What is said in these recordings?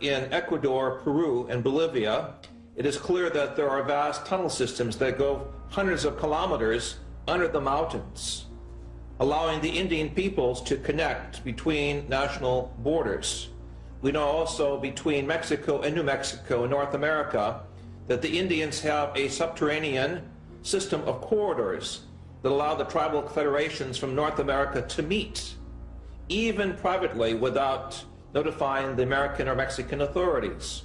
in Ecuador, Peru, and Bolivia, it is clear that there are vast tunnel systems that go hundreds of kilometers under the mountains, allowing the Indian peoples to connect between national borders. We know also between Mexico and New Mexico in North America that the Indians have a subterranean system of corridors that allow the tribal federations from North America to meet, even privately, without notifying the American or Mexican authorities.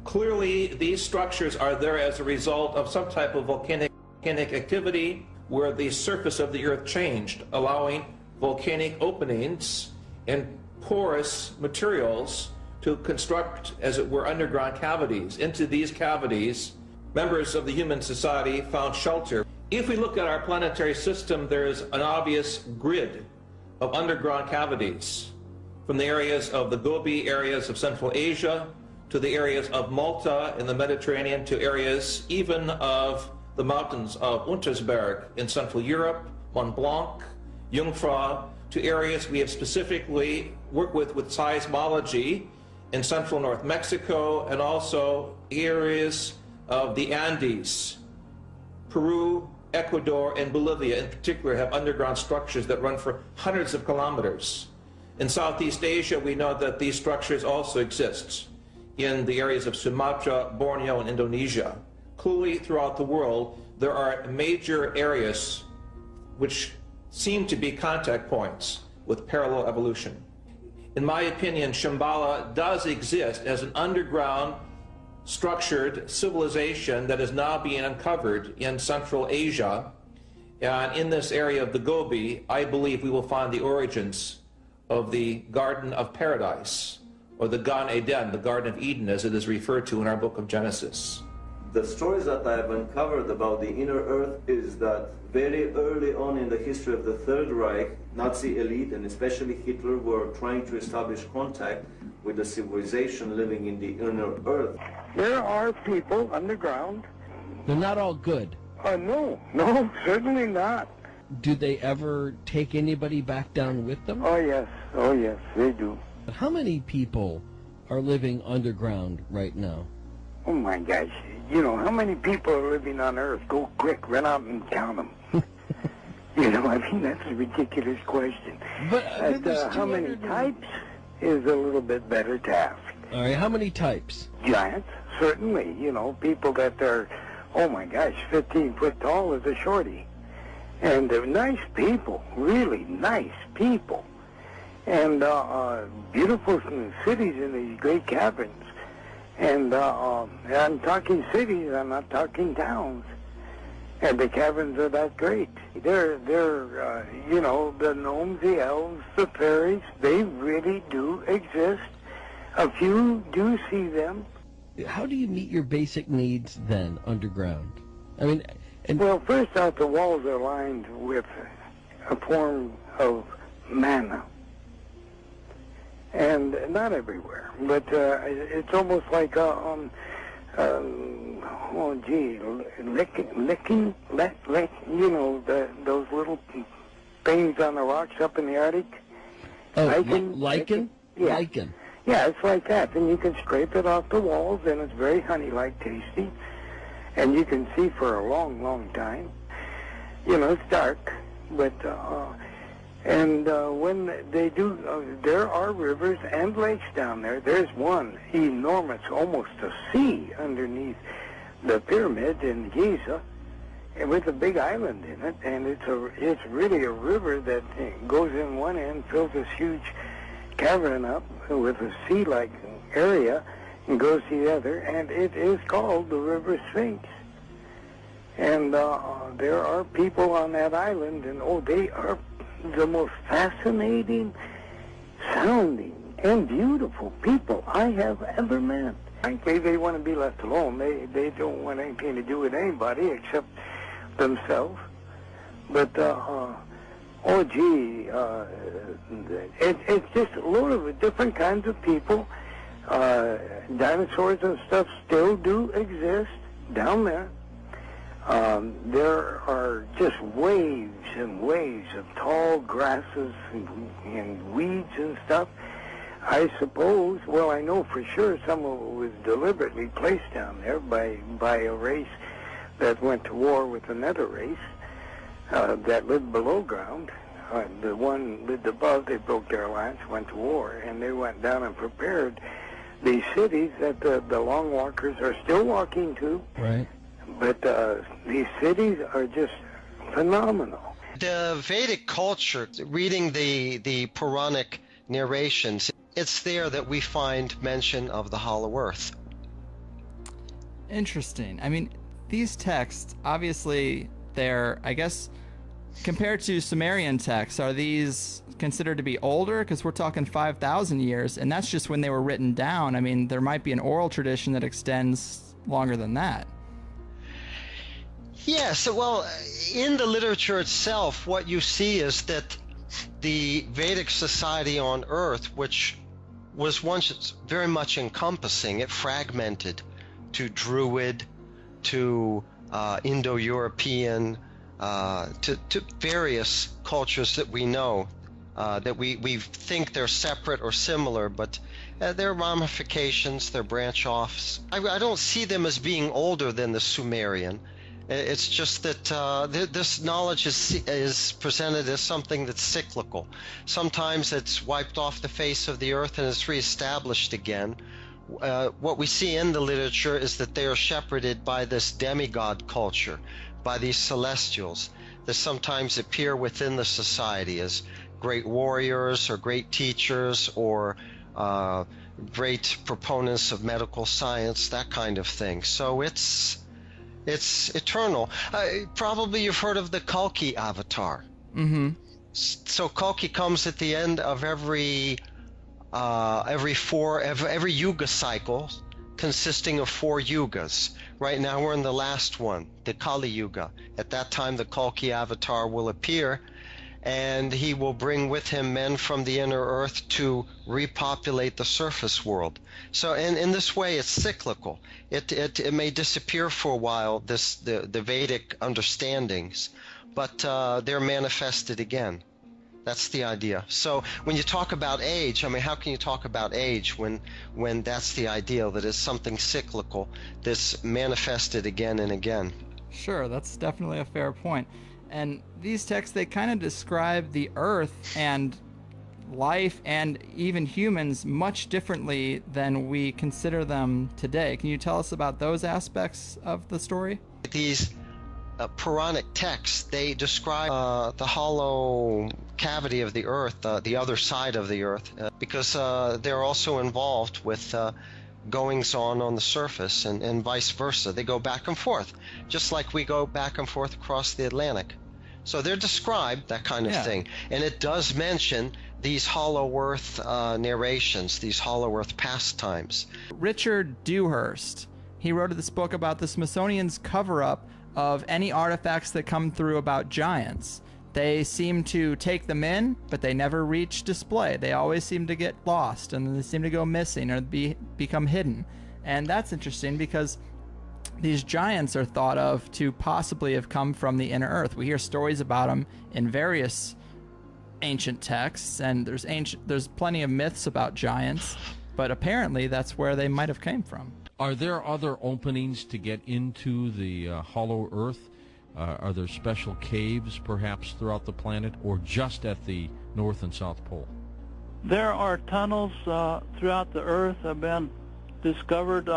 Clearly, these structures are there as a result of some type of volcanic activity where the surface of the earth changed, allowing volcanic openings and porous materials to construct, as it were, underground cavities. Into these cavities, members of the human society found shelter. If we look at our planetary system, there is an obvious grid of underground cavities, from the areas of the Gobi areas of Central Asia to the areas of Malta in the Mediterranean to areas even of the mountains of Untersberg in Central Europe, Mont Blanc, Jungfrau, to areas we have specifically worked with seismology in central North Mexico, and also areas of the Andes. Peru, Ecuador, and Bolivia in particular have underground structures that run for hundreds of kilometers. In Southeast Asia, we know that these structures also exist in the areas of Sumatra, Borneo, and Indonesia. Clearly, throughout the world, there are major areas which seem to be contact points with parallel evolution. In my opinion, Shambhala does exist as an underground structured civilization that is now being uncovered in Central Asia. And in this area of the Gobi, I believe we will find the origins of the Garden of Paradise, or the Gan Eden, the Garden of Eden, as it is referred to in our book of Genesis. The stories that I have uncovered about the inner earth is that very early on in the history of the Third Reich, Nazi elite and especially Hitler were trying to establish contact with the civilization living in the inner earth. There are people underground. They're not all good. No, certainly not. Do they ever take anybody back down with them? Oh yes, they do. How many people are living underground right now? Oh my gosh, how many people are living on Earth? Go quick, run out and count them. That's a ridiculous question. But how many types is a little bit better to ask. All right, how many types? Giants, certainly. People that are, oh my gosh, 15 foot tall is a shorty. And they're nice people, really nice people. And beautiful cities in these great caverns. And I'm talking cities, I'm not talking towns. And the caverns are that great. They're the gnomes, the elves, the fairies, they really do exist. A few do see them. How do you meet your basic needs then, underground? Well, first out, the walls are lined with a form of manna. And not everywhere, but it's almost like licking, those little things on the rocks up in the Arctic. Oh, lichen? Yeah. Lichen. Yeah, it's like that. And you can scrape it off the walls, and it's very honey-like tasty. And you can see for a long, long time. It's dark, but... when they do, there are rivers and lakes down there. There's one enormous, almost a sea underneath the pyramid in Giza, and with a big island in it. And it's really a river that goes in one end, fills this huge cavern up with a sea-like area, and goes to the other. And it is called the River Sphinx. And there are people on that island, and they are the most fascinating sounding and beautiful people I have ever met. Frankly, they want to be left alone. They don't want anything to do with anybody except themselves. But, it's just a load of different kinds of people. Dinosaurs and stuff still do exist down there. There are just waves and waves of tall grasses and weeds and stuff. I suppose, well, I know for sure some of it was deliberately placed down there by a race that went to war with another race that lived below ground. The one lived above, they broke their alliance, went to war, and they went down and prepared these cities that the long walkers are still walking to. Right. But these cities are just phenomenal. The Vedic culture, reading the Puranic narrations, it's there that we find mention of the hollow earth. Interesting. I mean, these texts, obviously, they're, I guess, compared to Sumerian texts, are these considered to be older? Because we're talking 5,000 years, and that's just when they were written down. I mean, there might be an oral tradition that extends longer than that. Yes, well, in the literature itself, what you see is that the Vedic society on Earth, which was once very much encompassing, it fragmented to Druid, to Indo-European, to various cultures that we know, that we think they're separate or similar, but they're ramifications, they're branch-offs. I don't see them as being older than the Sumerian. It's just that this knowledge is presented as something that's cyclical. Sometimes it's wiped off the face of the earth and it's reestablished again. What we see in the literature is that they are shepherded by this demigod culture, by these celestials that sometimes appear within the society as great warriors or great teachers or great proponents of medical science, that kind of thing. So it's eternal. Probably you've heard of the Kalki avatar. Mm-hmm. So Kalki comes at the end of every yuga cycle, consisting of 4 yugas. Right now we're in the last one, the Kali Yuga. At that time the Kalki avatar will appear, and he will bring with him men from the inner earth to repopulate the surface world. So in this way it's cyclical. It may disappear for a while, the Vedic understandings, but they're manifested again. That's the idea. So when you talk about age, I mean, how can you talk about age when that's the ideal, that it's something cyclical that's manifested again and again? Sure, that's definitely a fair point. And these texts, they kind of describe the earth and life and even humans much differently than we consider them today. Can you tell us about those aspects of the story? These Puranic texts, they describe the hollow cavity of the earth, the other side of the earth, because they're also involved with goings-on the surface and vice versa. They go back and forth, just like we go back and forth across the Atlantic. So they're described, that kind of thing. And it does mention these hollow earth narrations, these hollow earth pastimes. Richard Dewhurst, he wrote this book about the Smithsonian's cover-up of any artifacts that come through about giants. They seem to take them in, but they never reach display. They always seem to get lost, and they seem to go missing or become hidden. And that's interesting because these giants are thought of to possibly have come from the inner earth. We hear stories about them in various ancient texts, and there's plenty of myths about giants, but apparently that's where they might have came from. Are there other openings to get into the hollow earth? Are there special caves perhaps throughout the planet, or just at the North and South Pole? There are tunnels throughout the earth have been discovered,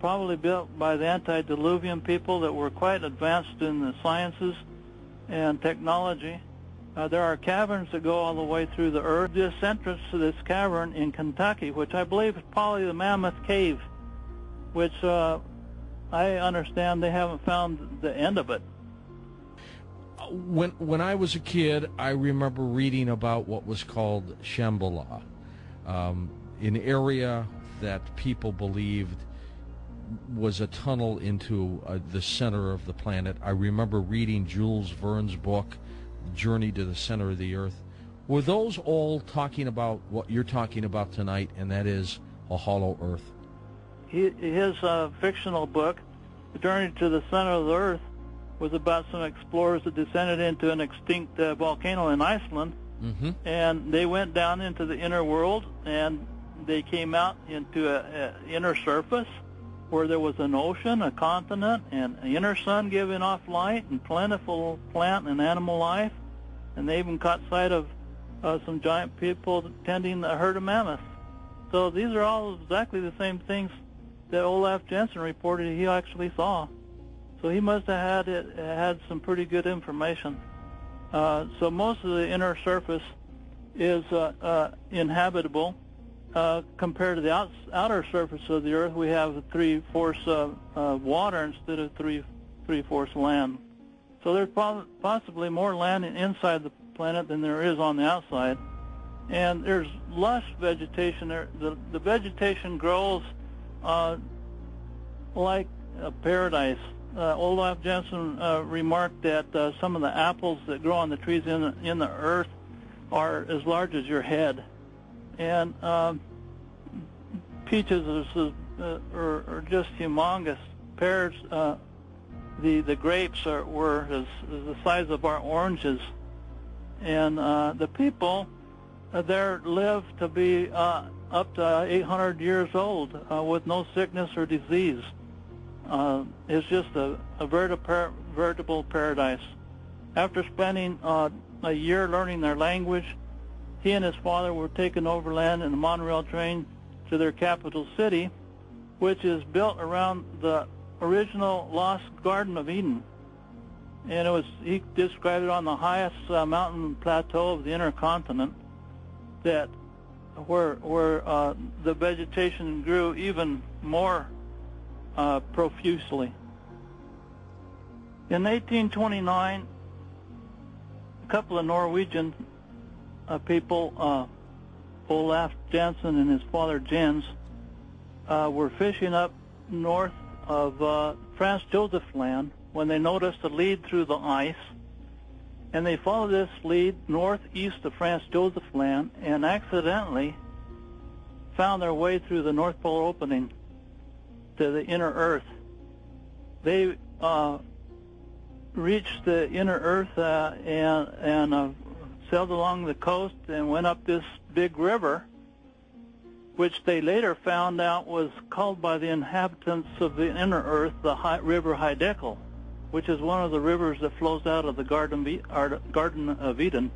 probably built by the antediluvian people that were quite advanced in the sciences and technology. There are caverns that go all the way through the earth. This entrance to this cavern in Kentucky, which I believe is probably the Mammoth Cave, which I understand they haven't found the end of it. When I was a kid, I remember reading about what was called Shambhala, an area that people believed was a tunnel into the center of the planet. I remember reading Jules Verne's book, Journey to the Center of the Earth. Were those all talking about what you're talking about tonight, and that is a hollow earth? His fictional book, Journey to the Center of the Earth, was about some explorers that descended into an extinct volcano in Iceland And they went down into the inner world, and they came out into an inner surface where there was an ocean, a continent, and an inner sun giving off light, and plentiful plant and animal life. And they even caught sight of some giant people tending a herd of mammoths. So these are all exactly the same things that Olaf Jensen reported he actually saw. So he must have had some pretty good information. So most of the inner surface is inhabitable. Compared to the outer surface of the Earth, we have 3/4 water instead of 3/4 land. So there's possibly more land inside the planet than there is on the outside. And there's lush vegetation there. The vegetation grows like a paradise. Olaf Jensen remarked that some of the apples that grow on the trees in the earth are as large as your head. And peaches are just humongous. Pears, the grapes were as the size of our oranges. And the people there live to be up to 800 years old with no sickness or disease. It's just a veritable paradise. After spending a year learning their language, he and his father were taken overland in the monorail train to their capital city, which is built around the original lost Garden of Eden. And he described it on the highest mountain plateau of the inner continent, that where the vegetation grew even more profusely. In 1829, a couple of Norwegian people, Olaf Jensen and his father Jens, were fishing up north of Franz Josef Land when they noticed a lead through the ice. And they followed this lead northeast of Franz Josef Land and accidentally found their way through the North Pole opening to the inner Earth. They reached the inner Earth and sailed along the coast and went up this big river, which they later found out was called by the inhabitants of the inner Earth the River Hiddekel, which is one of the rivers that flows out of the Garden of Eden.